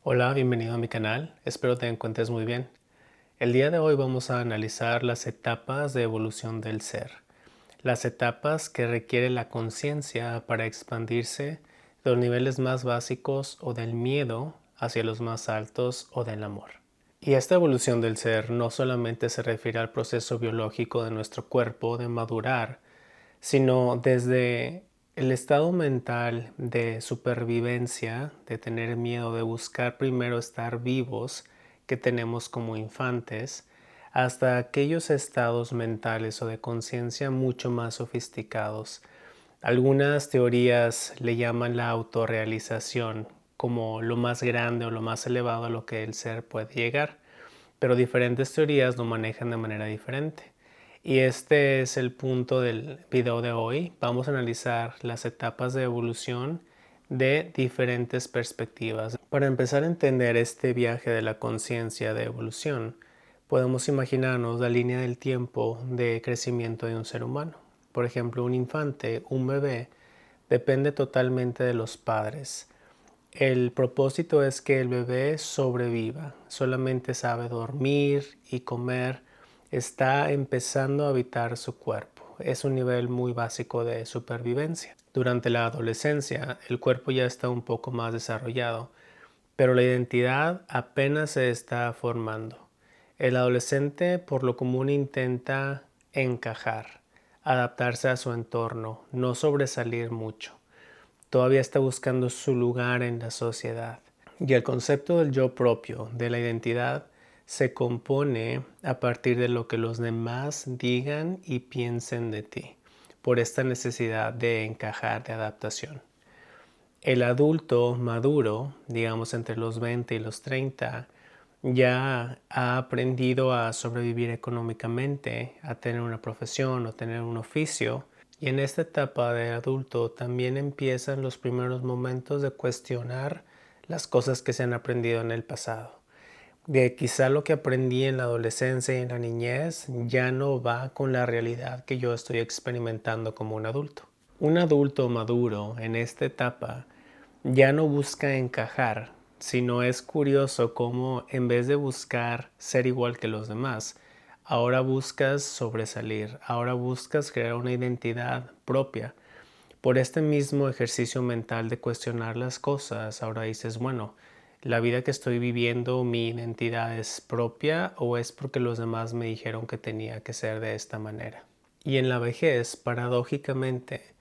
Hola, bienvenido a mi canal, espero te encuentres muy bien. El día de hoy vamos a analizar las etapas de evolución del ser, las etapas que requiere la conciencia para expandirse de los niveles más básicos o del miedo hacia los más altos o del amor. Y esta evolución del ser no solamente se refiere al proceso biológico de nuestro cuerpo de madurar, sino desde el estado mental de supervivencia, de tener miedo, de buscar primero estar vivos que tenemos como infantes, hasta aquellos estados mentales o de conciencia mucho más sofisticados. Algunas teorías le llaman la autorrealización como lo más grande o lo más elevado a lo que el ser puede llegar, pero diferentes teorías lo manejan de manera diferente. Y este es el punto del video de hoy. Vamos a analizar las etapas de evolución de diferentes perspectivas. Para empezar a entender este viaje de la conciencia de evolución, podemos imaginarnos la línea del tiempo de crecimiento de un ser humano. Por ejemplo, un infante, un bebé, depende totalmente de los padres. El propósito es que el bebé sobreviva, solamente sabe dormir y comer, está empezando a habitar su cuerpo. Es un nivel muy básico de supervivencia. Durante la adolescencia, el cuerpo ya está un poco más desarrollado, pero la identidad apenas se está formando. El adolescente por lo común intenta encajar, adaptarse a su entorno, no sobresalir mucho. Todavía está buscando su lugar en la sociedad. Y el concepto del yo propio, de la identidad, se compone a partir de lo que los demás digan y piensen de ti, por esta necesidad de encajar, de adaptación. El adulto maduro, digamos entre los 20 y los 30, ya ha aprendido a sobrevivir económicamente, a tener una profesión o tener un oficio. Y en esta etapa de adulto también empiezan los primeros momentos de cuestionar las cosas que se han aprendido en el pasado. De quizá lo que aprendí en la adolescencia y en la niñez ya no va con la realidad que yo estoy experimentando como un adulto. Un adulto maduro en esta etapa ya no busca encajar, sino es curioso cómo en vez de buscar ser igual que los demás, ahora buscas sobresalir, ahora buscas crear una identidad propia. Por este mismo ejercicio mental de cuestionar las cosas, ahora dices, bueno, la vida que estoy viviendo, mi identidad es propia o es porque los demás me dijeron que tenía que ser de esta manera. Y en la vejez, paradójicamente,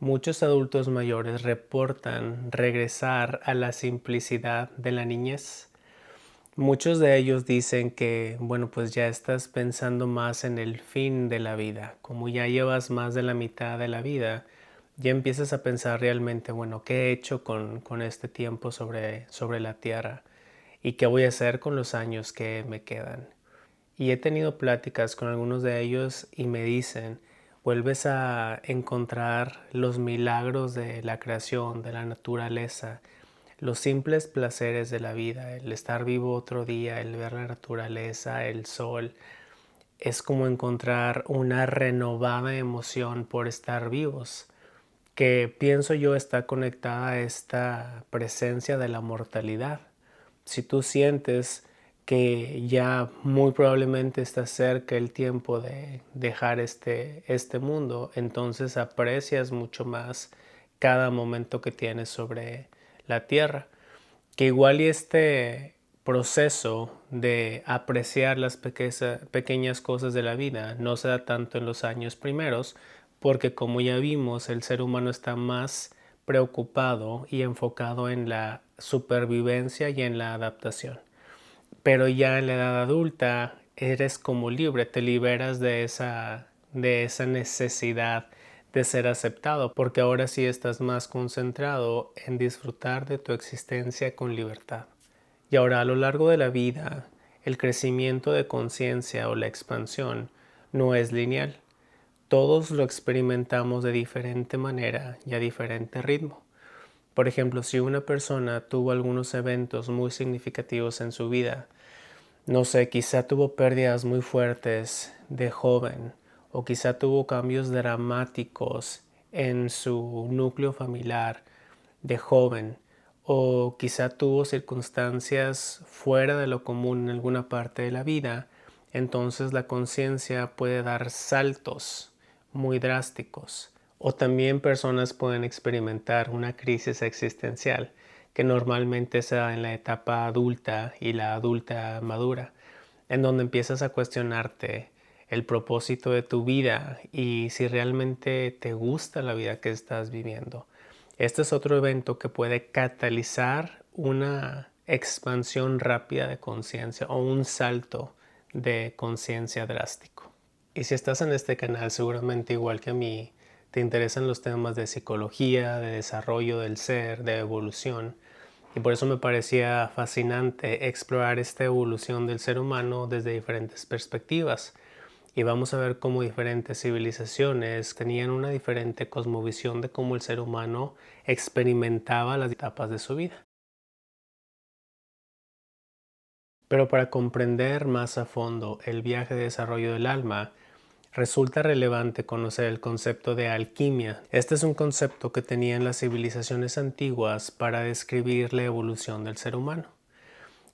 muchos adultos mayores reportan regresar a la simplicidad de la niñez. Muchos de ellos dicen que, bueno, pues ya estás pensando más en el fin de la vida. Como ya llevas más de la mitad de la vida, ya empiezas a pensar realmente, bueno, ¿qué he hecho con este tiempo sobre la tierra? ¿Y qué voy a hacer con los años que me quedan? Y he tenido pláticas con algunos de ellos y me dicen, vuelves a encontrar los milagros de la creación, de la naturaleza, los simples placeres de la vida, el estar vivo otro día, el ver la naturaleza, el sol. Es como encontrar una renovada emoción por estar vivos, que pienso yo está conectada a esta presencia de la mortalidad. Si tú sientes que ya muy probablemente está cerca el tiempo de dejar este mundo, entonces aprecias mucho más cada momento que tienes sobre la tierra. Que igual y este proceso de apreciar las pequeñas cosas de la vida no se da tanto en los años primeros, porque como ya vimos, el ser humano está más preocupado y enfocado en la supervivencia y en la adaptación. Pero ya en la edad adulta eres como libre, te liberas de esa necesidad de ser aceptado, porque ahora sí estás más concentrado en disfrutar de tu existencia con libertad. Y ahora a lo largo de la vida, el crecimiento de conciencia o la expansión no es lineal. Todos lo experimentamos de diferente manera y a diferente ritmo. Por ejemplo, si una persona tuvo algunos eventos muy significativos en su vida, no sé, quizá tuvo pérdidas muy fuertes de joven o quizá tuvo cambios dramáticos en su núcleo familiar de joven o quizá tuvo circunstancias fuera de lo común en alguna parte de la vida, entonces la conciencia puede dar saltos muy drásticos. O también personas pueden experimentar una crisis existencial que normalmente se da en la etapa adulta y la adulta madura, en donde empiezas a cuestionarte el propósito de tu vida y si realmente te gusta la vida que estás viviendo. Este es otro evento que puede catalizar una expansión rápida de conciencia o un salto de conciencia drástico. Y si estás en este canal, seguramente igual que a mí, te interesan los temas de psicología, de desarrollo del ser, de evolución. Y por eso me parecía fascinante explorar esta evolución del ser humano desde diferentes perspectivas. Y vamos a ver cómo diferentes civilizaciones tenían una diferente cosmovisión de cómo el ser humano experimentaba las etapas de su vida. Pero para comprender más a fondo el viaje de desarrollo del alma, resulta relevante conocer el concepto de alquimia. Este es un concepto que tenían las civilizaciones antiguas para describir la evolución del ser humano.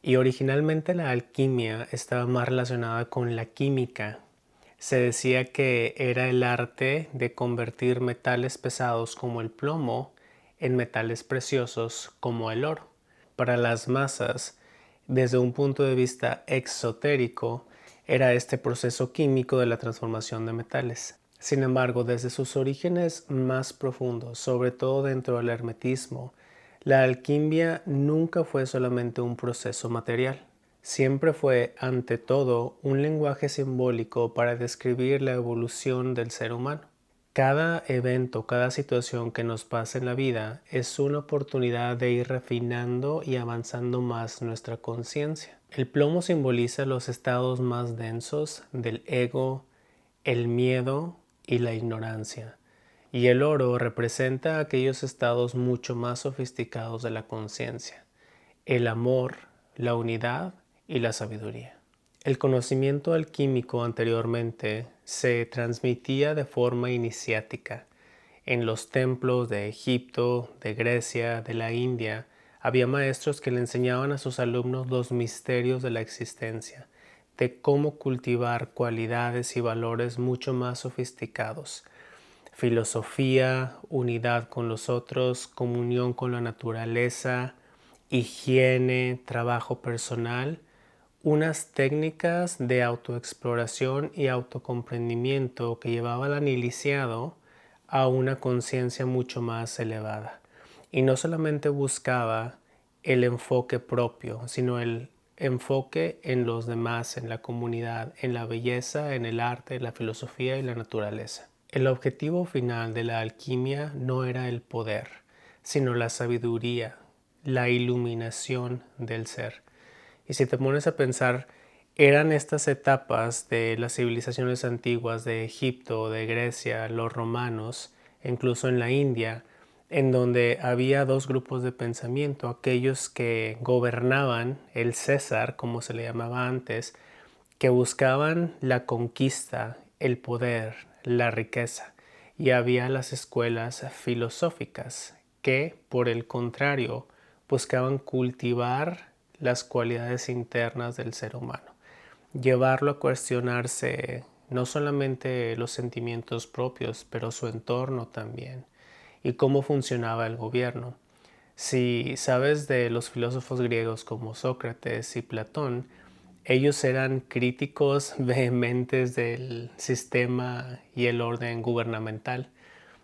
Y originalmente la alquimia estaba más relacionada con la química. Se decía que era el arte de convertir metales pesados como el plomo en metales preciosos como el oro. Para las masas, desde un punto de vista exotérico, era este proceso químico de la transformación de metales. Sin embargo, desde sus orígenes más profundos, sobre todo dentro del hermetismo, la alquimia nunca fue solamente un proceso material. Siempre fue, ante todo, un lenguaje simbólico para describir la evolución del ser humano. Cada evento, cada situación que nos pasa en la vida es una oportunidad de ir refinando y avanzando más nuestra conciencia. El plomo simboliza los estados más densos del ego, el miedo y la ignorancia. Y el oro representa aquellos estados mucho más sofisticados de la conciencia, el amor, la unidad y la sabiduría. El conocimiento alquímico anteriormente se transmitía de forma iniciática. En los templos de Egipto, de Grecia, de la India, había maestros que le enseñaban a sus alumnos los misterios de la existencia, de cómo cultivar cualidades y valores mucho más sofisticados. Filosofía, unidad con los otros, comunión con la naturaleza, higiene, trabajo personal, unas técnicas de autoexploración y autocomprendimiento que llevaban al iniciado a una conciencia mucho más elevada. Y no solamente buscaba el enfoque propio, sino el enfoque en los demás, en la comunidad, en la belleza, en el arte, la filosofía y la naturaleza. El objetivo final de la alquimia no era el poder, sino la sabiduría, la iluminación del ser. Y si te pones a pensar, eran estas etapas de las civilizaciones antiguas de Egipto, de Grecia, los romanos, incluso en la India, en donde había dos grupos de pensamiento, aquellos que gobernaban, el César, como se le llamaba antes, que buscaban la conquista, el poder, la riqueza, y había las escuelas filosóficas que, por el contrario, buscaban cultivar las cualidades internas del ser humano, llevarlo a cuestionarse no solamente los sentimientos propios, pero su entorno también, y cómo funcionaba el gobierno. Si sabes de los filósofos griegos como Sócrates y Platón, ellos eran críticos vehementes del sistema y el orden gubernamental.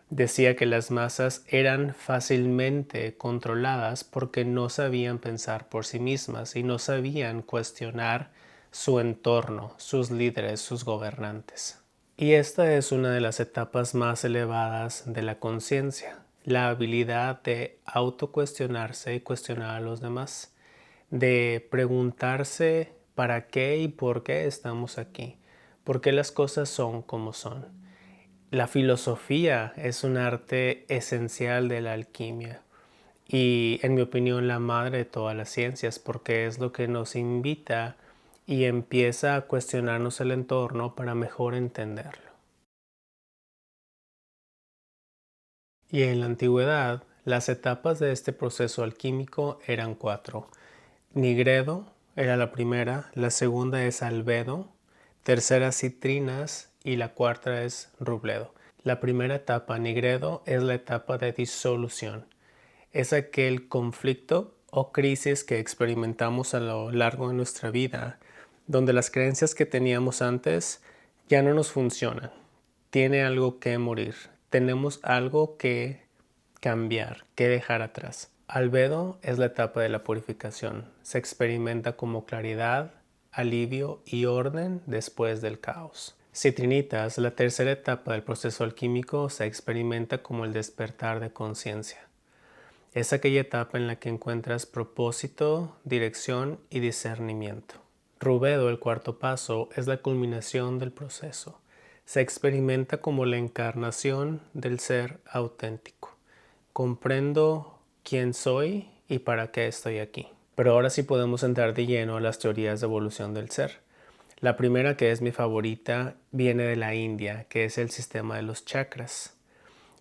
Decía que las masas eran fácilmente controladas porque no sabían pensar por sí mismas y no sabían cuestionar su entorno, sus líderes, sus gobernantes. Y esta es una de las etapas más elevadas de la conciencia, la habilidad de autocuestionarse y cuestionar a los demás, de preguntarse para qué y por qué estamos aquí, por qué las cosas son como son. La filosofía es un arte esencial de la alquimia y, en mi opinión, la madre de todas las ciencias, porque es lo que nos invita y empieza a cuestionarnos el entorno para mejor entenderlo. Y en la antigüedad, Las etapas de este proceso alquímico eran 4. Nigredo era la primera, la segunda es albedo, tercera citrinas y la cuarta es rubledo. La primera etapa, nigredo, es la etapa de disolución. Es aquel conflicto o crisis que experimentamos a lo largo de nuestra vida, donde las creencias que teníamos antes ya no nos funcionan. Tiene algo que morir. Tenemos algo que cambiar, que dejar atrás. Albedo es la etapa de la purificación. Se experimenta como claridad, alivio y orden después del caos. Citrinitas, la tercera etapa del proceso alquímico, se experimenta como el despertar de conciencia. Es aquella etapa en la que encuentras propósito, dirección y discernimiento. Rubedo, el cuarto paso, es la culminación del proceso. Se experimenta como la encarnación del ser auténtico. Comprendo quién soy y para qué estoy aquí. Pero ahora sí podemos entrar de lleno a las teorías de evolución del ser. La primera, que es mi favorita, viene de la India, que es el sistema de los chakras,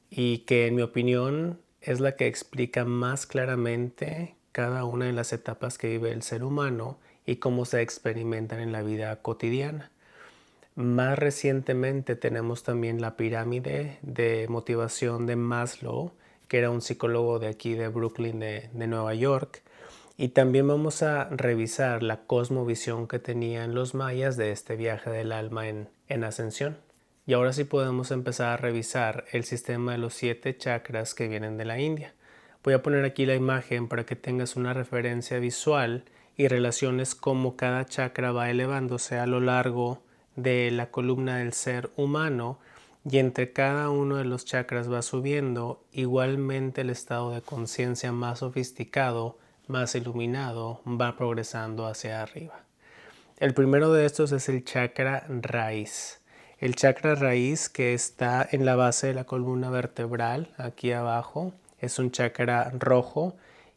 y que en mi opinión es la que explica más claramente cada una de las etapas que vive el ser humano y cómo se experimentan en la vida cotidiana. Más recientemente tenemos también la pirámide de motivación de Maslow, que era un psicólogo de aquí de Brooklyn, de Nueva York. Y también vamos a revisar la cosmovisión que tenían los mayas de este viaje del alma en ascensión. Y ahora sí podemos empezar a revisar el sistema de los 7 chakras que vienen de la India. Voy a poner aquí la imagen para que tengas una referencia visual y relaciones cómo cada chakra va elevándose a lo largo de la columna del ser humano, y entre cada uno de los chakras va subiendo igualmente el estado de conciencia más sofisticado, más iluminado, va progresando hacia arriba. El primero de estos es el chakra raíz. El chakra raíz, que está en la base de la columna vertebral, aquí abajo, es un chakra rojo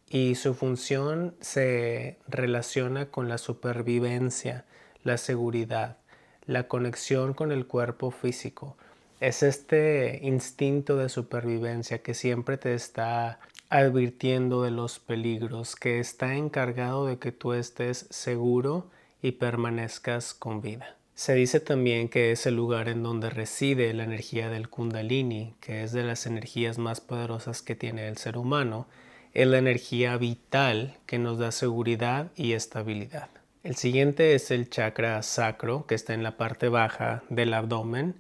y su función se relaciona con la supervivencia, la seguridad, la conexión con el cuerpo físico. Es este instinto de supervivencia que siempre te está advirtiendo de los peligros, que está encargado de que tú estés seguro y permanezcas con vida. Se dice también que es el lugar en donde reside la energía del Kundalini, que es de las energías más poderosas que tiene el ser humano. Es la energía vital que nos da seguridad y estabilidad. El siguiente es el chakra sacro, que está en la parte baja del abdomen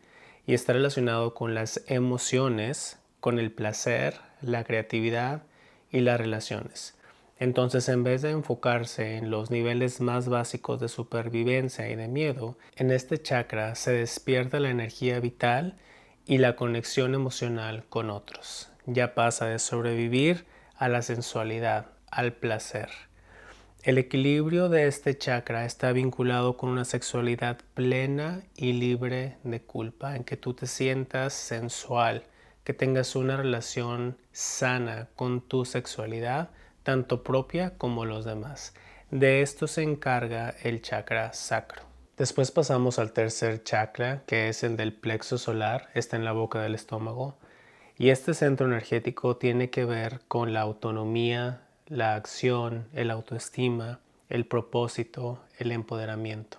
y está relacionado con las emociones, con el placer, la creatividad y las relaciones. Entonces, en vez de enfocarse en los niveles más básicos de supervivencia y de miedo, en este chakra se despierta la energía vital y la conexión emocional con otros. Ya pasa de sobrevivir a la sensualidad, al placer. El equilibrio de este chakra está vinculado con una sexualidad plena y libre de culpa, en que tú te sientas sensual, que tengas una relación sana con tu sexualidad, tanto propia como los demás. De esto se encarga el chakra sacro. Después pasamos al tercer chakra, que es el del plexo solar, está en la boca del estómago. Y este centro energético tiene que ver con la autonomía, la acción, el autoestima, el propósito, el empoderamiento.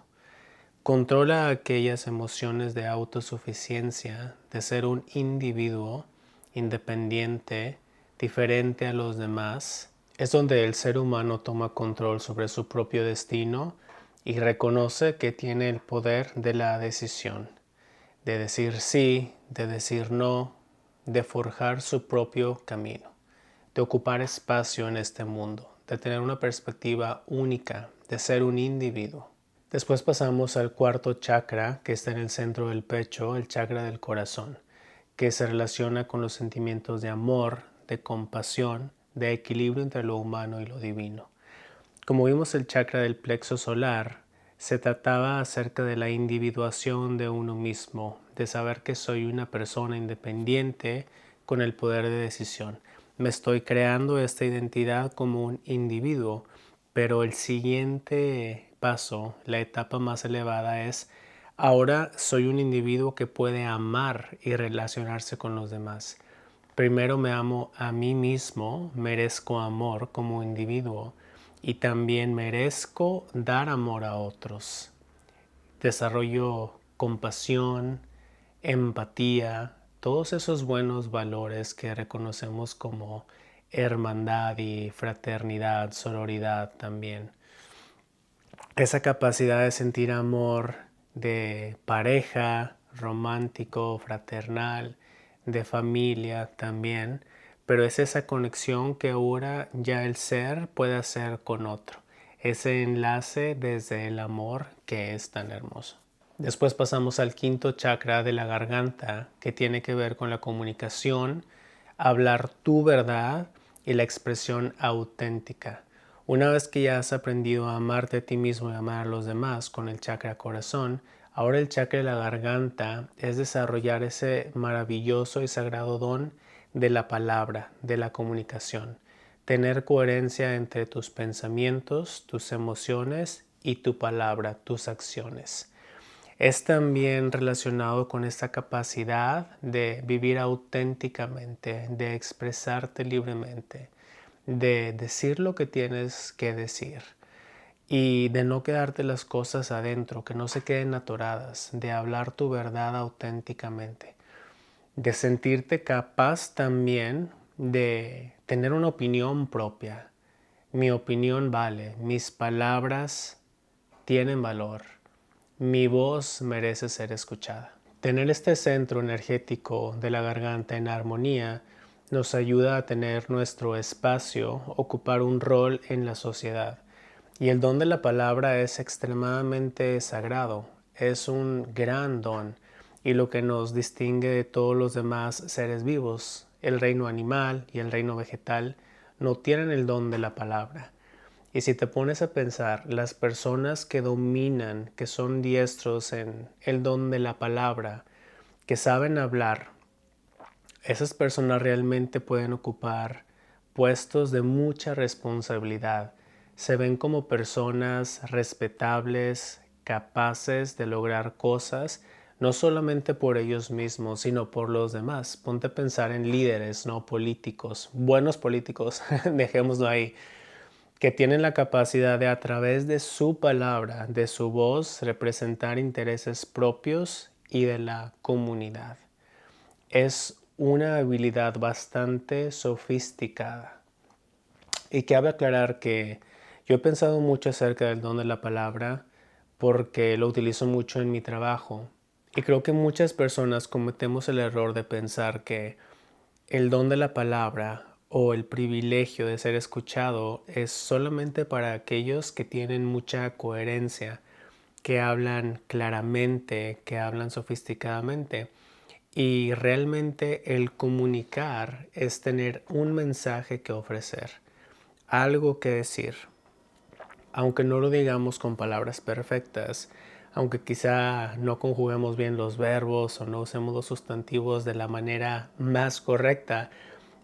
Controla aquellas emociones de autosuficiencia, de ser un individuo independiente, diferente a los demás. Es donde el ser humano toma control sobre su propio destino y reconoce que tiene el poder de la decisión, de decir sí, de decir no, de forjar su propio camino, de ocupar espacio en este mundo, de tener una perspectiva única, de ser un individuo. Después pasamos al cuarto chakra, que está en el centro del pecho, el chakra del corazón, que se relaciona con los sentimientos de amor, de compasión, de equilibrio entre lo humano y lo divino. Como vimos el chakra del plexo solar, se trataba acerca de la individuación de uno mismo, de saber que soy una persona independiente con el poder de decisión. Me estoy creando esta identidad como un individuo, pero el siguiente paso, la etapa más elevada es: ahora soy un individuo que puede amar y relacionarse con los demás. Primero me amo a mí mismo, merezco amor como individuo y también merezco dar amor a otros. Desarrollo compasión, empatía, todos esos buenos valores que reconocemos como hermandad y fraternidad, sororidad también. Esa capacidad de sentir amor de pareja, romántico, fraternal, de familia también, pero es esa conexión que ahora ya el ser puede hacer con otro, ese enlace desde el amor que es tan hermoso. Después pasamos al quinto chakra de la garganta, que tiene que ver con la comunicación, hablar tu verdad y la expresión auténtica. Una vez que ya has aprendido a amarte a ti mismo y amar a los demás con el chakra corazón, ahora el chakra de la garganta es desarrollar ese maravilloso y sagrado don de la palabra, de la comunicación. Tener coherencia entre tus pensamientos, tus emociones y tu palabra, tus acciones. Es también relacionado con esta capacidad de vivir auténticamente, de expresarte libremente, de decir lo que tienes que decir y de no quedarte las cosas adentro, que no se queden atoradas, de hablar tu verdad auténticamente, de sentirte capaz también de tener una opinión propia. Mi opinión vale, mis palabras tienen valor. Mi voz merece ser escuchada. Tener este centro energético de la garganta en armonía nos ayuda a tener nuestro espacio, ocupar un rol en la sociedad. Y el don de la palabra es extremadamente sagrado, es un gran don y lo que nos distingue de todos los demás seres vivos. El reino animal y el reino vegetal no tienen el don de la palabra. Y si te pones a pensar, las personas que dominan, que son diestros en el don de la palabra, que saben hablar, esas personas realmente pueden ocupar puestos de mucha responsabilidad. Se ven como personas respetables, capaces de lograr cosas, no solamente por ellos mismos, sino por los demás. Ponte a pensar en líderes, no políticos, buenos políticos, dejémoslo ahí, que tienen la capacidad de a través de su palabra, de su voz, representar intereses propios y de la comunidad. Es una habilidad bastante sofisticada. Y cabe aclarar que yo he pensado mucho acerca del don de la palabra porque lo utilizo mucho en mi trabajo. Y creo que muchas personas cometemos el error de pensar que el don de la palabra o el privilegio de ser escuchado es solamente para aquellos que tienen mucha coherencia, que hablan claramente, que hablan sofisticadamente. Y realmente el comunicar es tener un mensaje que ofrecer, algo que decir. Aunque no lo digamos con palabras perfectas, aunque quizá no conjuguemos bien los verbos o no usemos los sustantivos de la manera más correcta,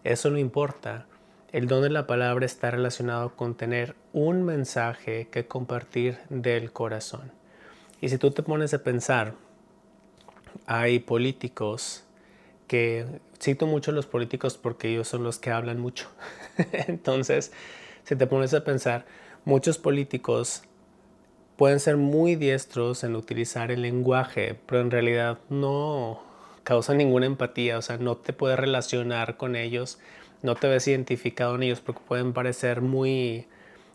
eso no importa. El don de la palabra está relacionado con tener un mensaje que compartir del corazón. Y si tú te pones a pensar, hay políticos que cito mucho a los políticos porque ellos son los que hablan mucho. Entonces, si te pones a pensar, muchos políticos pueden ser muy diestros en utilizar el lenguaje, pero en realidad no causan ninguna empatía, o sea, no te puedes relacionar con ellos, no te ves identificado en ellos porque pueden parecer muy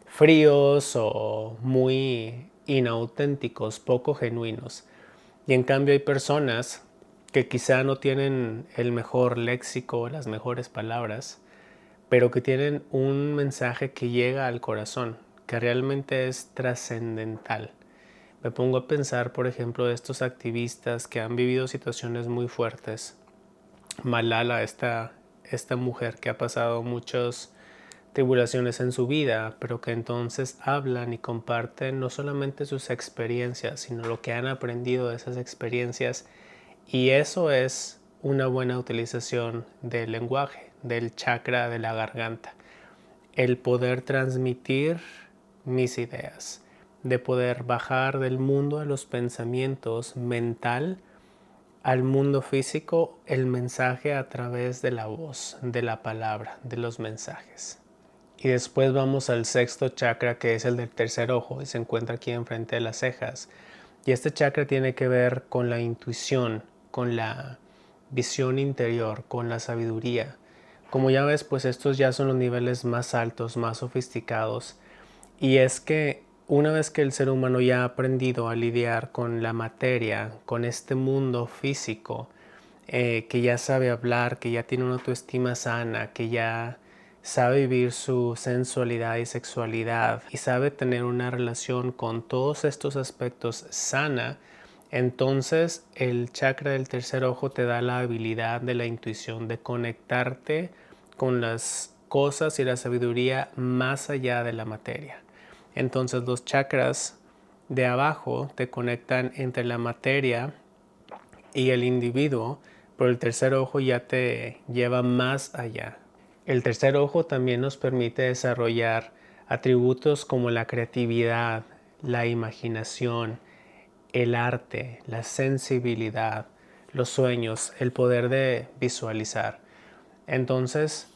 fríos o muy inauténticos, poco genuinos. Y en cambio hay personas que quizá no tienen el mejor léxico, las mejores palabras, pero que tienen un mensaje que llega al corazón, que realmente es trascendental. Me pongo a pensar, por ejemplo, de estos activistas que han vivido situaciones muy fuertes. Malala, esta mujer que ha pasado muchas tribulaciones en su vida, pero que entonces hablan y comparten no solamente sus experiencias, sino lo que han aprendido de esas experiencias. Y eso es una buena utilización del lenguaje, del chakra de la garganta. El poder transmitir mis ideas, de poder bajar del mundo a los pensamientos mental al mundo físico el mensaje a través de la voz, de la palabra, de los mensajes. Y después vamos al sexto chakra, que es el del tercer ojo y se encuentra aquí enfrente de las cejas. Y este chakra tiene que ver con la intuición, con la visión interior, con la sabiduría. Como ya ves, pues estos ya son los niveles más altos, más sofisticados. Y es que una vez que el ser humano ya ha aprendido a lidiar con la materia, con este mundo físico, que ya sabe hablar, que ya tiene una autoestima sana, que ya sabe vivir su sensualidad y sexualidad y sabe tener una relación con todos estos aspectos sana, entonces el chakra del tercer ojo te da la habilidad de la intuición, de conectarte con las cosas y la sabiduría más allá de la materia. Entonces los chakras de abajo te conectan entre la materia y el individuo, pero el tercer ojo ya te lleva más allá. El tercer ojo también nos permite desarrollar atributos como la creatividad, la imaginación, el arte, la sensibilidad, los sueños, el poder de visualizar. Entonces,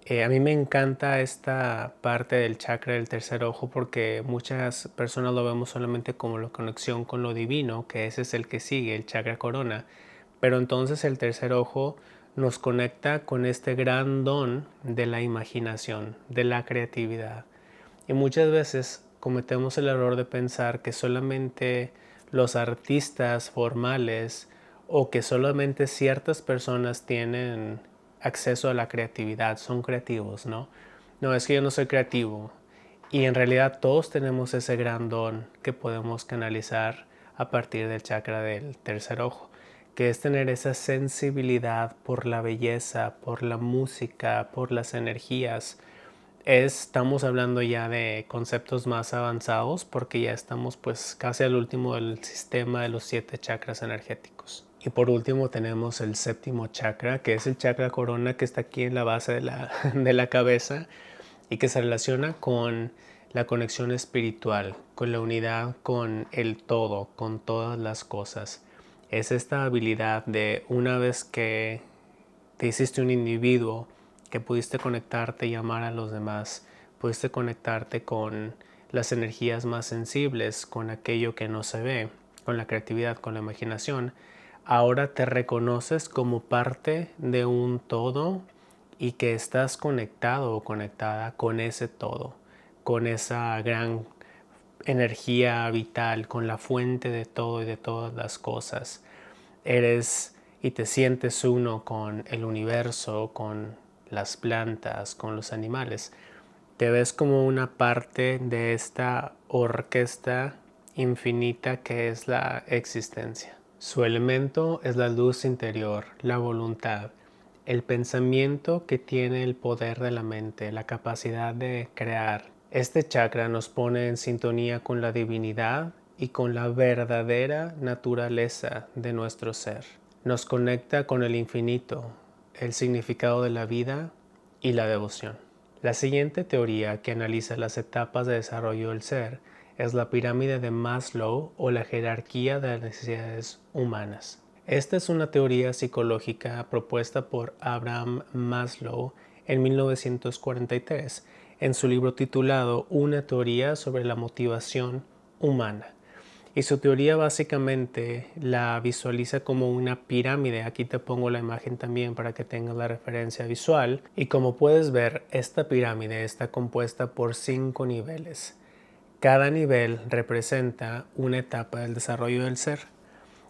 a mí me encanta esta parte del chakra del tercer ojo porque muchas personas lo vemos solamente como la conexión con lo divino, que ese es el que sigue, el chakra corona. Pero entonces el tercer ojo nos conecta con este gran don de la imaginación, de la creatividad. Y muchas veces cometemos el error de pensar que solamente los artistas formales o que solamente ciertas personas tienen acceso a la creatividad, son creativos, ¿no? No, es que yo no soy creativo. Y en realidad todos tenemos ese gran don que podemos canalizar a partir del chakra del tercer ojo, que es tener esa sensibilidad por la belleza, por la música, por las energías. Estamos hablando ya de conceptos más avanzados porque ya estamos pues casi al último del sistema de los 7 chakras energéticos. Y por último tenemos el séptimo chakra, que es el chakra corona, que está aquí en la base de la cabeza y que se relaciona con la conexión espiritual, con la unidad con el todo, con todas las cosas. Es esta habilidad de una vez que te hiciste un individuo, que pudiste conectarte y amar a los demás, pudiste conectarte con las energías más sensibles, con aquello que no se ve, con la creatividad, con la imaginación. Ahora te reconoces como parte de un todo y que estás conectado o conectada con ese todo, con esa gran energía vital, con la fuente de todo y de todas las cosas. Eres y te sientes uno con el universo, con las plantas, con los animales. Te ves como una parte de esta orquesta infinita que es la existencia. Su elemento es la luz interior, la voluntad, el pensamiento que tiene el poder de la mente, la capacidad de crear. Este chakra nos pone en sintonía con la divinidad y con la verdadera naturaleza de nuestro ser. Nos conecta con el infinito, el significado de la vida y la devoción. La siguiente teoría que analiza las etapas de desarrollo del ser es la pirámide de Maslow o la jerarquía de las necesidades humanas. Esta es una teoría psicológica propuesta por Abraham Maslow en 1943 en su libro titulado Una teoría sobre la motivación humana. Y su teoría básicamente la visualiza como una pirámide. Aquí te pongo la imagen también para que tengas la referencia visual. Y como puedes ver, esta pirámide está compuesta por 5 niveles. Cada nivel representa una etapa del desarrollo del ser.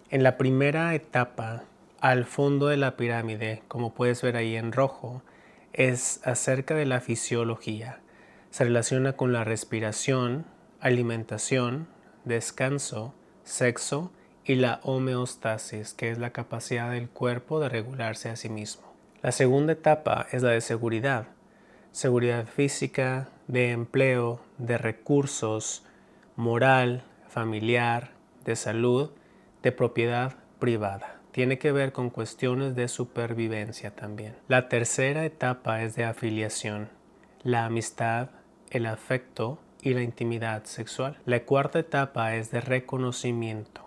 En la primera etapa, al fondo de la pirámide, como puedes ver ahí en rojo, es acerca de la fisiología. Se relaciona con la respiración, alimentación, descanso, sexo y la homeostasis, que es la capacidad del cuerpo de regularse a sí mismo. La segunda etapa es la de seguridad. Seguridad física, de empleo, de recursos, moral, familiar, de salud, de propiedad privada. Tiene que ver con cuestiones de supervivencia también. La tercera etapa es de afiliación, la amistad, el afecto y la intimidad sexual. La cuarta etapa es de reconocimiento,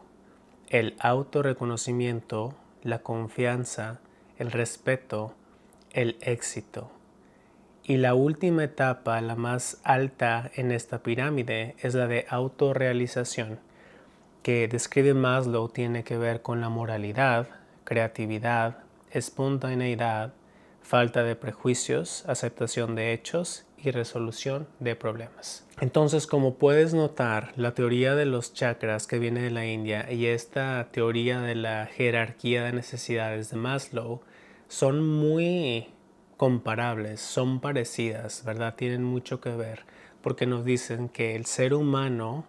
el autorreconocimiento, la confianza, el respeto, el éxito. Y la última etapa, la más alta en esta pirámide, es la de autorrealización, que describe Maslow tiene que ver con la moralidad, creatividad, espontaneidad, falta de prejuicios, aceptación de hechos y resolución de problemas. Entonces, como puedes notar, la teoría de los chakras que viene de la India y esta teoría de la jerarquía de necesidades de Maslow son muy comparables, son parecidas, ¿verdad? Tienen mucho que ver porque nos dicen que el ser humano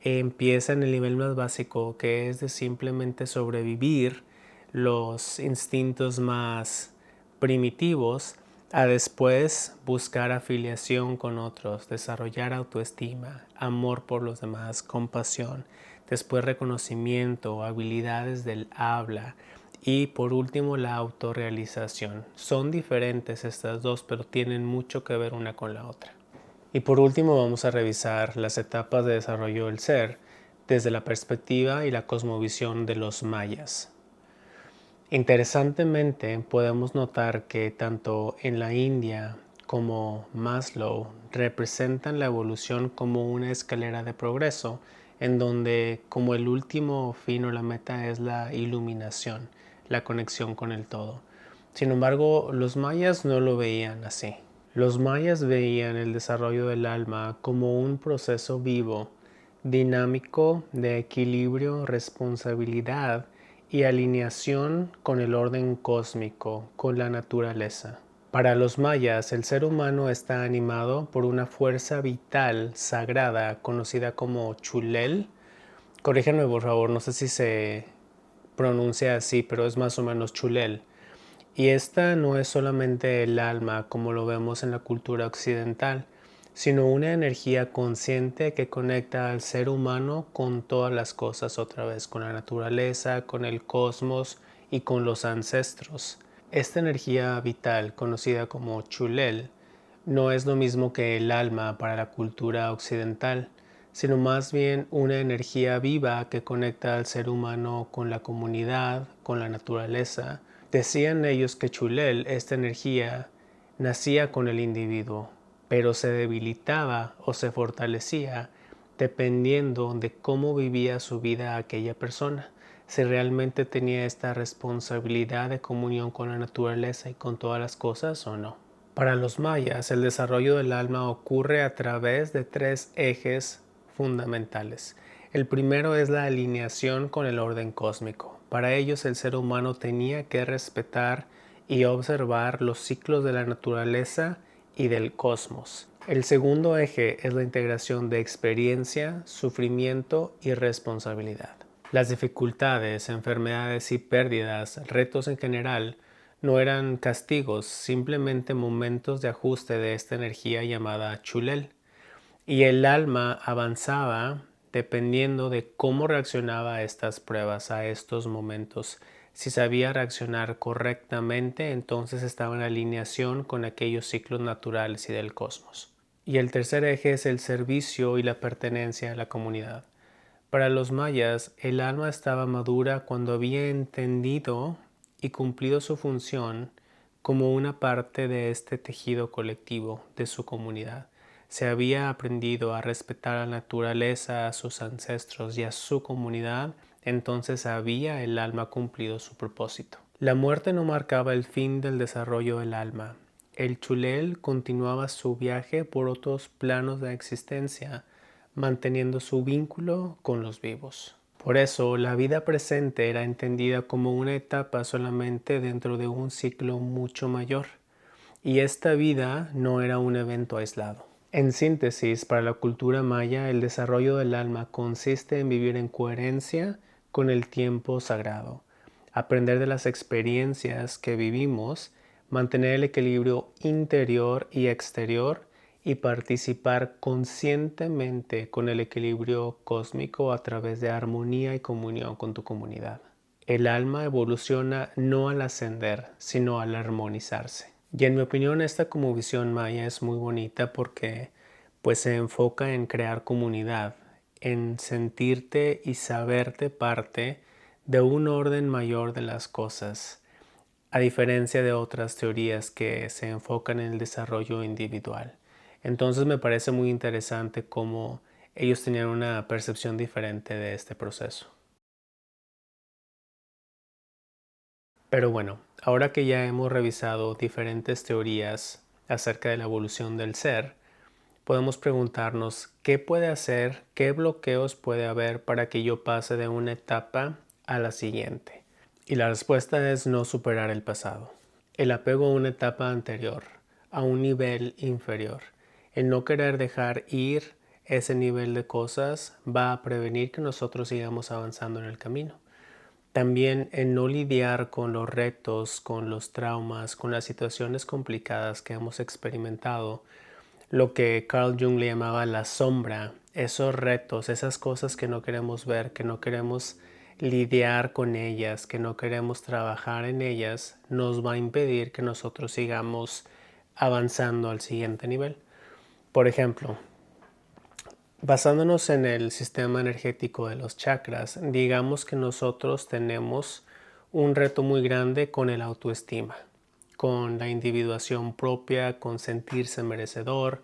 empieza en el nivel más básico, que es de simplemente sobrevivir los instintos más primitivos, a después buscar afiliación con otros, desarrollar autoestima, amor por los demás, compasión, después reconocimiento, habilidades del habla y por último la autorrealización. Son diferentes estas dos, pero tienen mucho que ver una con la otra. Y por último vamos a revisar las etapas de desarrollo del ser desde la perspectiva y la cosmovisión de los mayas. Interesantemente podemos notar que tanto en la India como Maslow representan la evolución como una escalera de progreso en donde como el último fin o la meta es la iluminación, la conexión con el todo. Sin embargo, los mayas no lo veían así. Los mayas veían el desarrollo del alma como un proceso vivo, dinámico de equilibrio, responsabilidad y alineación con el orden cósmico, con la naturaleza. Para los mayas, el ser humano está animado por una fuerza vital sagrada conocida como Chulel. Corríjanme por favor, no sé si se pronuncia así, pero es más o menos Chulel. Y esta no es solamente el alma como lo vemos en la cultura occidental, sino una energía consciente que conecta al ser humano con todas las cosas otra vez, con la naturaleza, con el cosmos y con los ancestros. Esta energía vital, conocida como Chulel, no es lo mismo que el alma para la cultura occidental, sino más bien una energía viva que conecta al ser humano con la comunidad, con la naturaleza. Decían ellos que Chulel, esta energía, nacía con el individuo, pero se debilitaba o se fortalecía dependiendo de cómo vivía su vida aquella persona, si realmente tenía esta responsabilidad de comunión con la naturaleza y con todas las cosas o no. Para los mayas, el desarrollo del alma ocurre a través de tres ejes fundamentales. El primero es la alineación con el orden cósmico. Para ellos el ser humano tenía que respetar y observar los ciclos de la naturaleza y del cosmos. El segundo eje es la integración de experiencia, sufrimiento y responsabilidad. Las dificultades, enfermedades y pérdidas, retos en general, no eran castigos, simplemente momentos de ajuste de esta energía llamada Chulel. Y el alma avanzaba dependiendo de cómo reaccionaba a estas pruebas, a estos momentos. Si sabía reaccionar correctamente, entonces estaba en alineación con aquellos ciclos naturales y del cosmos. Y el tercer eje es el servicio y la pertenencia a la comunidad. Para los mayas, el alma estaba madura cuando había entendido y cumplido su función como una parte de este tejido colectivo de su comunidad. Se había aprendido a respetar a la naturaleza, a sus ancestros y a su comunidad, entonces había el alma cumplido su propósito. La muerte no marcaba el fin del desarrollo del alma. El Chulel continuaba su viaje por otros planos de existencia, manteniendo su vínculo con los vivos. Por eso, la vida presente era entendida como una etapa solamente dentro de un ciclo mucho mayor, y esta vida no era un evento aislado. En síntesis, para la cultura maya, el desarrollo del alma consiste en vivir en coherencia con el tiempo sagrado, aprender de las experiencias que vivimos, mantener el equilibrio interior y exterior y participar conscientemente con el equilibrio cósmico a través de armonía y comunión con tu comunidad. El alma evoluciona no al ascender, sino al armonizarse. Y en mi opinión esta como visión maya es muy bonita porque pues se enfoca en crear comunidad, en sentirte y saberte parte de un orden mayor de las cosas, a diferencia de otras teorías que se enfocan en el desarrollo individual. Entonces me parece muy interesante cómo ellos tenían una percepción diferente de este proceso. Pero bueno, ahora que ya hemos revisado diferentes teorías acerca de la evolución del ser, podemos preguntarnos qué puede hacer, qué bloqueos puede haber para que yo pase de una etapa a la siguiente. Y la respuesta es no superar el pasado. El apego a una etapa anterior, a un nivel inferior, el no querer dejar ir ese nivel de cosas va a prevenir que nosotros sigamos avanzando en el camino. También el no lidiar con los retos, con los traumas, con las situaciones complicadas que hemos experimentado, lo que Carl Jung le llamaba la sombra, esos retos, esas cosas que no queremos ver, que no queremos lidiar con ellas, que no queremos trabajar en ellas, nos va a impedir que nosotros sigamos avanzando al siguiente nivel. Por ejemplo, basándonos en el sistema energético de los chakras, digamos que nosotros tenemos un reto muy grande con el autoestima, con la individuación propia, con sentirse merecedor,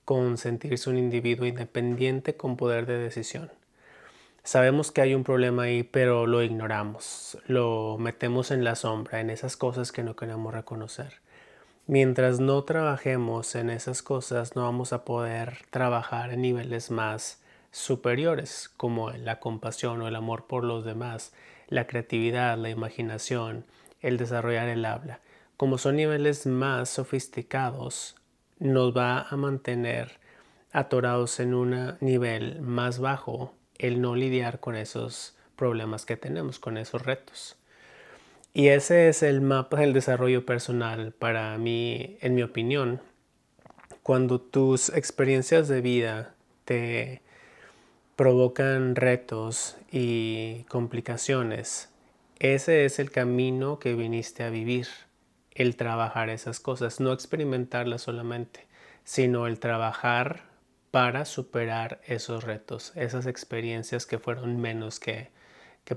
con sentirse un individuo independiente con poder de decisión. Sabemos que hay un problema ahí, pero lo ignoramos, lo metemos en la sombra, en esas cosas que no queremos reconocer. Mientras no trabajemos en esas cosas, no vamos a poder trabajar en niveles más superiores, como la compasión o el amor por los demás, la creatividad, la imaginación, el desarrollar el habla. Como son niveles más sofisticados, nos va a mantener atorados en un nivel más bajo el no lidiar con esos problemas que tenemos, con esos retos. Y ese es el mapa del desarrollo personal para mí, en mi opinión. Cuando tus experiencias de vida te provocan retos y complicaciones, ese es el camino que viniste a vivir, el trabajar esas cosas, no experimentarlas solamente, sino el trabajar para superar esos retos, esas experiencias que fueron menos que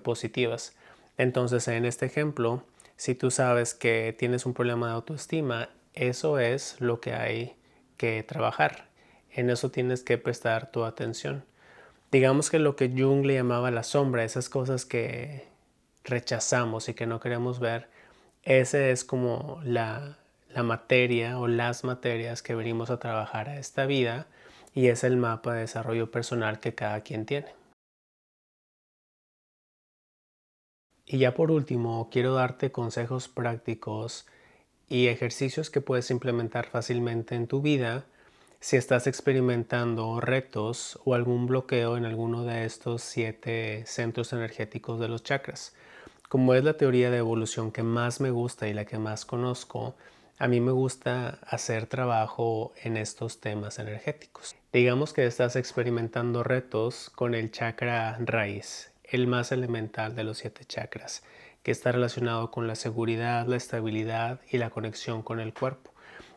positivas. Entonces, en este ejemplo, si tú sabes que tienes un problema de autoestima, eso es lo que hay que trabajar. En eso tienes que prestar tu atención. Digamos que lo que Jung le llamaba la sombra, esas cosas que rechazamos y que no queremos ver, ese es como la materia o las materias que venimos a trabajar a esta vida y es el mapa de desarrollo personal que cada quien tiene. Y ya por último, quiero darte consejos prácticos y ejercicios que puedes implementar fácilmente en tu vida si estás experimentando retos o algún bloqueo en alguno de estos 7 centros energéticos de los chakras. Como es la teoría de evolución que más me gusta y la que más conozco, a mí me gusta hacer trabajo en estos temas energéticos. Digamos que estás experimentando retos con el chakra raíz, el más elemental de los 7 chakras, que está relacionado con la seguridad, la estabilidad y la conexión con el cuerpo.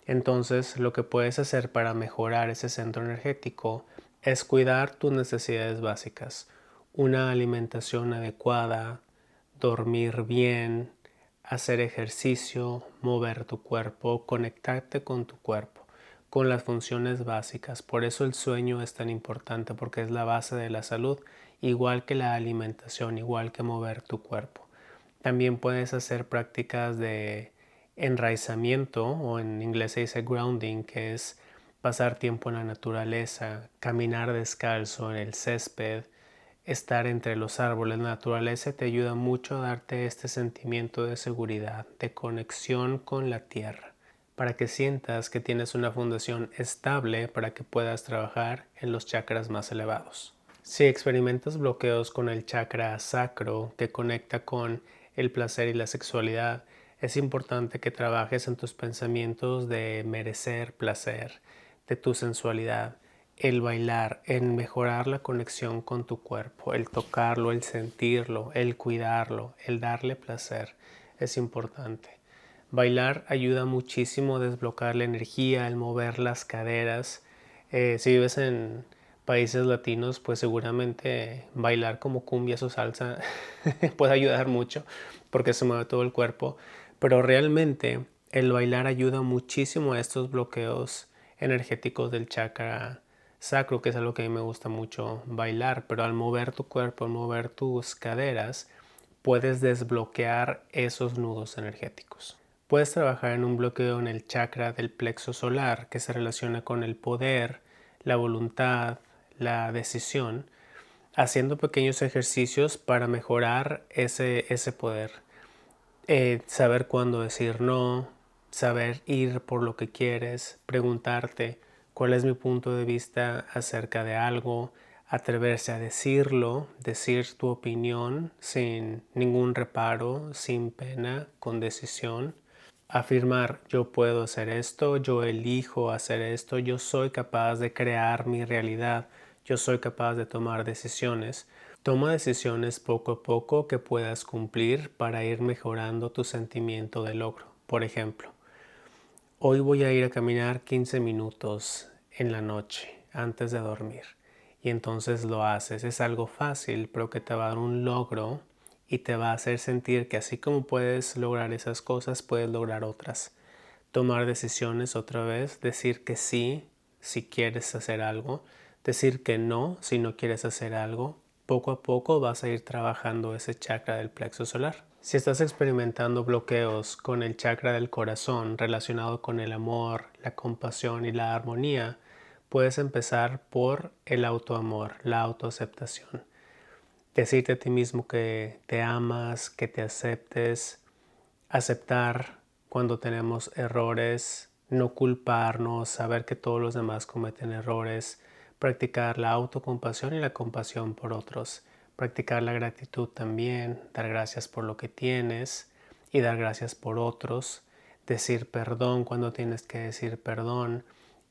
Entonces, lo que puedes hacer para mejorar ese centro energético es cuidar tus necesidades básicas, una alimentación adecuada, dormir bien, hacer ejercicio, mover tu cuerpo, conectarte con tu cuerpo, con las funciones básicas. Por eso el sueño es tan importante, porque es la base de la salud, igual que la alimentación, igual que mover tu cuerpo. También puedes hacer prácticas de enraizamiento, o en inglés se dice grounding, que es pasar tiempo en la naturaleza, caminar descalzo en el césped, estar entre los árboles. La naturaleza te ayuda mucho a darte este sentimiento de seguridad, de conexión con la tierra, para que sientas que tienes una fundación estable para que puedas trabajar en los chakras más elevados. Si experimentas bloqueos con el chakra sacro que conecta con el placer y la sexualidad, es importante que trabajes en tus pensamientos de merecer placer, de tu sensualidad, el bailar, en mejorar la conexión con tu cuerpo, el tocarlo, el sentirlo, el cuidarlo, el darle placer, es importante. Bailar ayuda muchísimo a desbloquear la energía, el mover las caderas. Si vives en países latinos, pues seguramente bailar como cumbias o salsa puede ayudar mucho porque se mueve todo el cuerpo, pero realmente el bailar ayuda muchísimo a estos bloqueos energéticos del chakra sacro, que es algo que a mí me gusta mucho bailar, pero al mover tu cuerpo, al mover tus caderas, puedes desbloquear esos nudos energéticos. Puedes trabajar en un bloqueo en el chakra del plexo solar que se relaciona con el poder, la voluntad, la decisión, haciendo pequeños ejercicios para mejorar ese poder. Saber cuándo decir no, saber ir por lo que quieres, preguntarte cuál es mi punto de vista acerca de algo, atreverse a decirlo, decir tu opinión sin ningún reparo, sin pena, con decisión. Afirmar, yo puedo hacer esto, yo elijo hacer esto, yo soy capaz de crear mi realidad, yo soy capaz de tomar decisiones. Toma decisiones poco a poco que puedas cumplir para ir mejorando tu sentimiento de logro. Por ejemplo, hoy voy a ir a caminar 15 minutos en la noche antes de dormir. Y entonces lo haces. Es algo fácil, pero que te va a dar un logro y te va a hacer sentir que así como puedes lograr esas cosas, puedes lograr otras. Tomar decisiones otra vez, decir que sí si quieres hacer algo, decir que no si no quieres hacer algo. Poco a poco vas a ir trabajando ese chakra del plexo solar. Si estás experimentando bloqueos con el chakra del corazón relacionado con el amor, la compasión y la armonía, puedes empezar por el autoamor, la autoaceptación. Decirte a ti mismo que te amas, que te aceptes, aceptar cuando tenemos errores, no culparnos, saber que todos los demás cometen errores, practicar la autocompasión y la compasión por otros, practicar la gratitud también, dar gracias por lo que tienes y dar gracias por otros, decir perdón cuando tienes que decir perdón,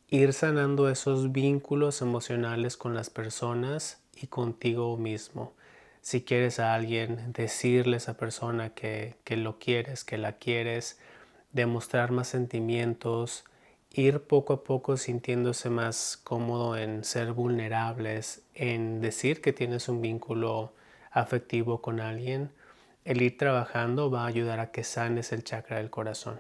ir sanando esos vínculos emocionales con las personas y contigo mismo. Si quieres a alguien, decirle a esa persona que lo quieres, que la quieres, demostrar más sentimientos, ir poco a poco sintiéndose más cómodo en ser vulnerables, en decir que tienes un vínculo afectivo con alguien. El ir trabajando va a ayudar a que sanes el chakra del corazón.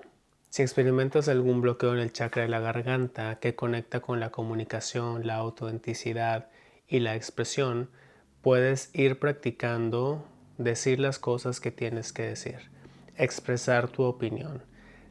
Si experimentas algún bloqueo en el chakra de la garganta que conecta con la comunicación, la autenticidad y la expresión, puedes ir practicando decir las cosas que tienes que decir, expresar tu opinión.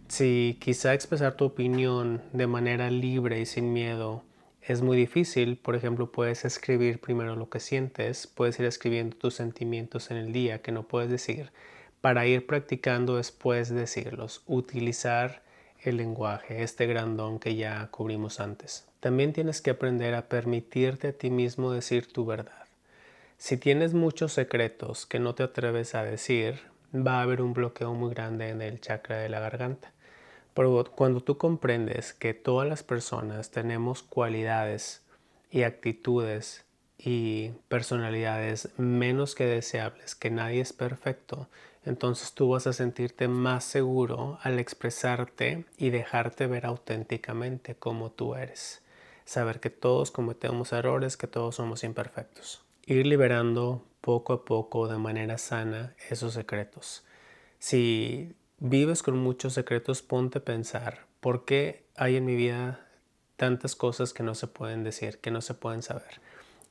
Si quizá expresar tu opinión de manera libre y sin miedo es muy difícil, por ejemplo, puedes escribir primero lo que sientes, puedes ir escribiendo tus sentimientos en el día que no puedes decir, para ir practicando después decirlos, utilizar el lenguaje, este gran don que ya cubrimos antes. También tienes que aprender a permitirte a ti mismo decir tu verdad. Si tienes muchos secretos que no te atreves a decir, va a haber un bloqueo muy grande en el chakra de la garganta. Pero cuando tú comprendes que todas las personas tenemos cualidades y actitudes y personalidades menos que deseables, que nadie es perfecto, entonces tú vas a sentirte más seguro al expresarte y dejarte ver auténticamente como tú eres. Saber que todos cometemos errores, que todos somos imperfectos. Ir liberando poco a poco de manera sana esos secretos. Si vives con muchos secretos, ponte a pensar, ¿por qué hay en mi vida tantas cosas que no se pueden decir, que no se pueden saber?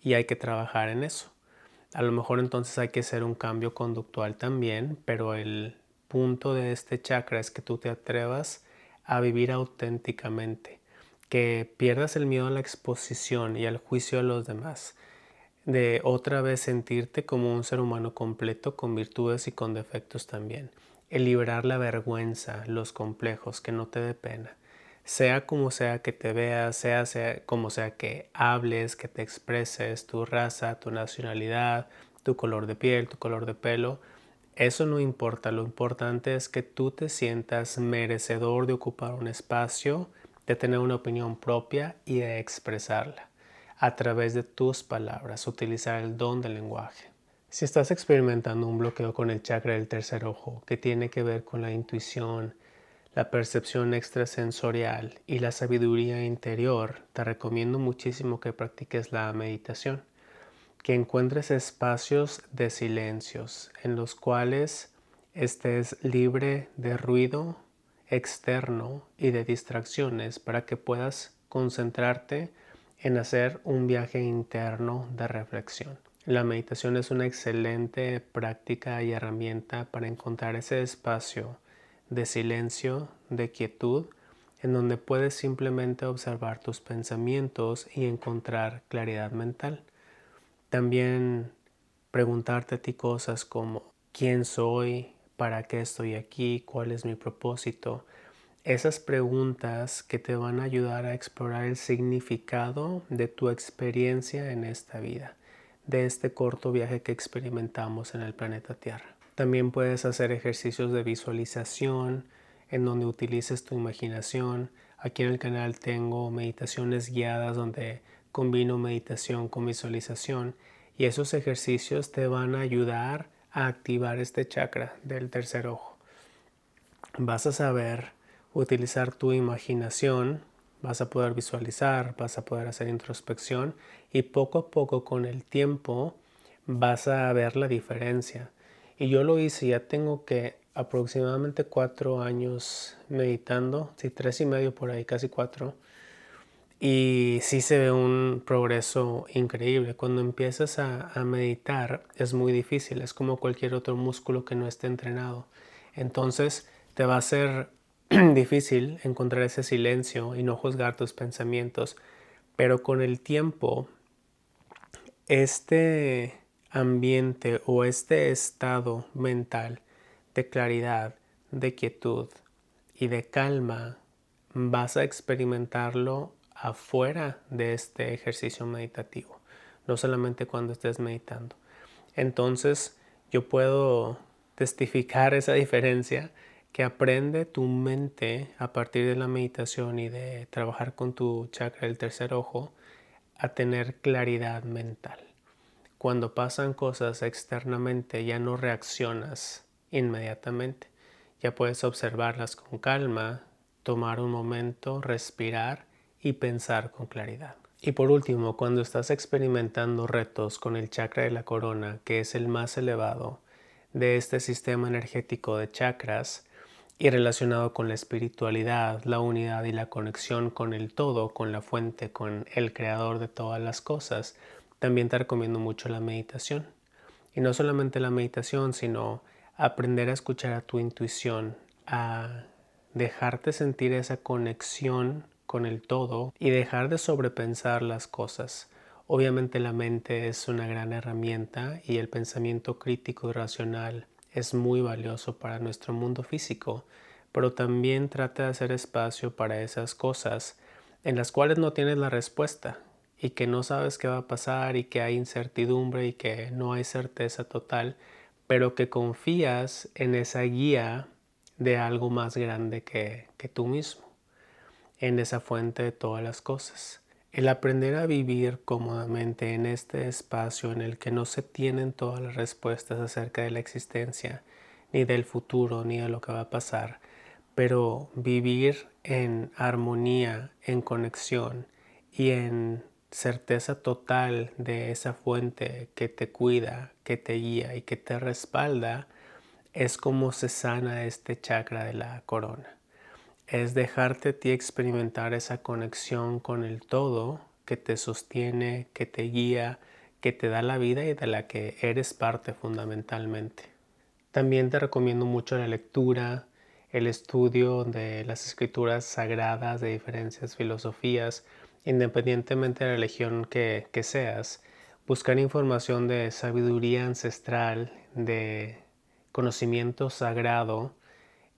Y hay que trabajar en eso. A lo mejor entonces hay que hacer un cambio conductual también, pero el punto de este chakra es que tú te atrevas a vivir auténticamente, que pierdas el miedo a la exposición y al juicio de los demás, de otra vez sentirte como un ser humano completo con virtudes y con defectos también. El liberar la vergüenza, los complejos, que no te dé pena. Sea como sea que te veas, sea como sea que hables, que te expreses, tu raza, tu nacionalidad, tu color de piel, tu color de pelo, eso no importa. Lo importante es que tú te sientas merecedor de ocupar un espacio, de tener una opinión propia y de expresarla a través de tus palabras, utilizar el don del lenguaje. Si estás experimentando un bloqueo con el chakra del tercer ojo que tiene que ver con la intuición, la percepción extrasensorial y la sabiduría interior, te recomiendo muchísimo que practiques la meditación, que encuentres espacios de silencios en los cuales estés libre de ruido externo y de distracciones para que puedas concentrarte en hacer un viaje interno de reflexión. La meditación es una excelente práctica y herramienta para encontrar ese espacio de silencio, de quietud, en donde puedes simplemente observar tus pensamientos y encontrar claridad mental. También preguntarte a ti cosas como ¿quién soy? ¿Para qué estoy aquí? ¿Cuál es mi propósito? Esas preguntas que te van a ayudar a explorar el significado de tu experiencia en esta vida, de este corto viaje que experimentamos en el planeta Tierra. También puedes hacer ejercicios de visualización en donde utilices tu imaginación. Aquí en el canal tengo meditaciones guiadas donde combino meditación con visualización y esos ejercicios te van a ayudar a activar este chakra del tercer ojo. Vas a saber utilizar tu imaginación, vas a poder visualizar, vas a poder hacer introspección y poco a poco con el tiempo vas a ver la diferencia. Y yo lo hice, ya tengo que aproximadamente 4 años meditando, sí, 3 y medio por ahí, casi 4. Y sí se ve un progreso increíble. Cuando empiezas a meditar es muy difícil, es como cualquier otro músculo que no esté entrenado. Entonces te va a ser difícil encontrar ese silencio y no juzgar tus pensamientos. Pero con el tiempo, este ambiente o este estado mental de claridad, de quietud y de calma, vas a experimentarlo afuera de este ejercicio meditativo, no solamente cuando estés meditando. Entonces, yo puedo testificar esa diferencia que aprende tu mente a partir de la meditación y de trabajar con tu chakra del tercer ojo a tener claridad mental. Cuando pasan cosas externamente ya no reaccionas inmediatamente, ya puedes observarlas con calma, tomar un momento, respirar y pensar con claridad. Y por último, cuando estás experimentando retos con el chakra de la corona, que es el más elevado de este sistema energético de chakras y relacionado con la espiritualidad, la unidad y la conexión con el todo, con la fuente, con el creador de todas las cosas, también te recomiendo mucho la meditación. Y no solamente la meditación, sino aprender a escuchar a tu intuición, a dejarte sentir esa conexión con el todo y dejar de sobrepensar las cosas. Obviamente la mente es una gran herramienta y el pensamiento crítico y racional es muy valioso para nuestro mundo físico, pero también trata de hacer espacio para esas cosas en las cuales no tienes la respuesta y que no sabes qué va a pasar y que hay incertidumbre y que no hay certeza total, pero que confías en esa guía de algo más grande que tú mismo, en esa fuente de todas las cosas. El aprender a vivir cómodamente en este espacio en el que no se tienen todas las respuestas acerca de la existencia, ni del futuro, ni de lo que va a pasar, pero vivir en armonía, en conexión y en certeza total de esa fuente que te cuida, que te guía y que te respalda, es como se sana este chakra de la corona. Es dejarte a ti experimentar esa conexión con el todo que te sostiene, que te guía, que te da la vida y de la que eres parte fundamentalmente. También te recomiendo mucho la lectura, el estudio de las escrituras sagradas de diferentes filosofías, independientemente de la religión que seas. Buscar información de sabiduría ancestral, de conocimiento sagrado,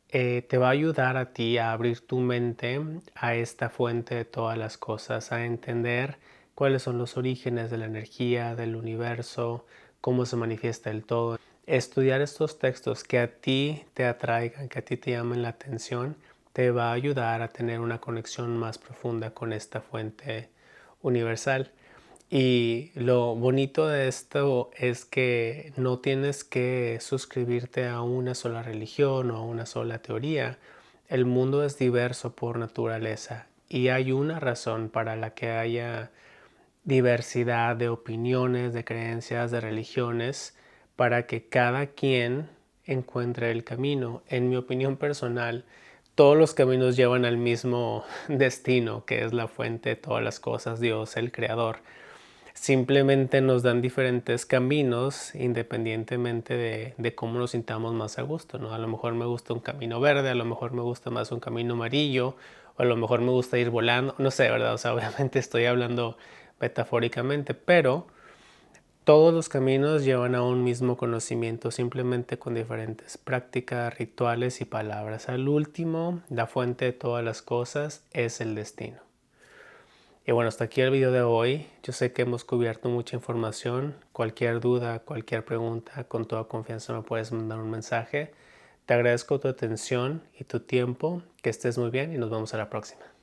te va a ayudar a ti a abrir tu mente a esta fuente de todas las cosas, a entender cuáles son los orígenes de la energía, del universo, cómo se manifiesta el todo. Estudiar estos textos que a ti te atraigan, que a ti te llamen la atención, te va a ayudar a tener una conexión más profunda con esta fuente universal. Y lo bonito de esto es que no tienes que suscribirte a una sola religión o a una sola teoría. El mundo es diverso por naturaleza y hay una razón para la que haya diversidad de opiniones, de creencias, de religiones, para que cada quien encuentre el camino. En mi opinión personal, todos los caminos llevan al mismo destino, que es la fuente de todas las cosas, Dios, el Creador. Simplemente nos dan diferentes caminos independientemente de cómo nos sintamos más a gusto, ¿no? A lo mejor me gusta un camino verde, a lo mejor me gusta más un camino amarillo, o a lo mejor me gusta ir volando, no sé, ¿verdad? O sea, obviamente estoy hablando metafóricamente, pero todos los caminos llevan a un mismo conocimiento, simplemente con diferentes prácticas, rituales y palabras. Al último, la fuente de todas las cosas es el destino. Y bueno, hasta aquí el video de hoy. Yo sé que hemos cubierto mucha información. Cualquier duda, cualquier pregunta, con toda confianza me puedes mandar un mensaje. Te agradezco tu atención y tu tiempo. Que estés muy bien y nos vemos a la próxima.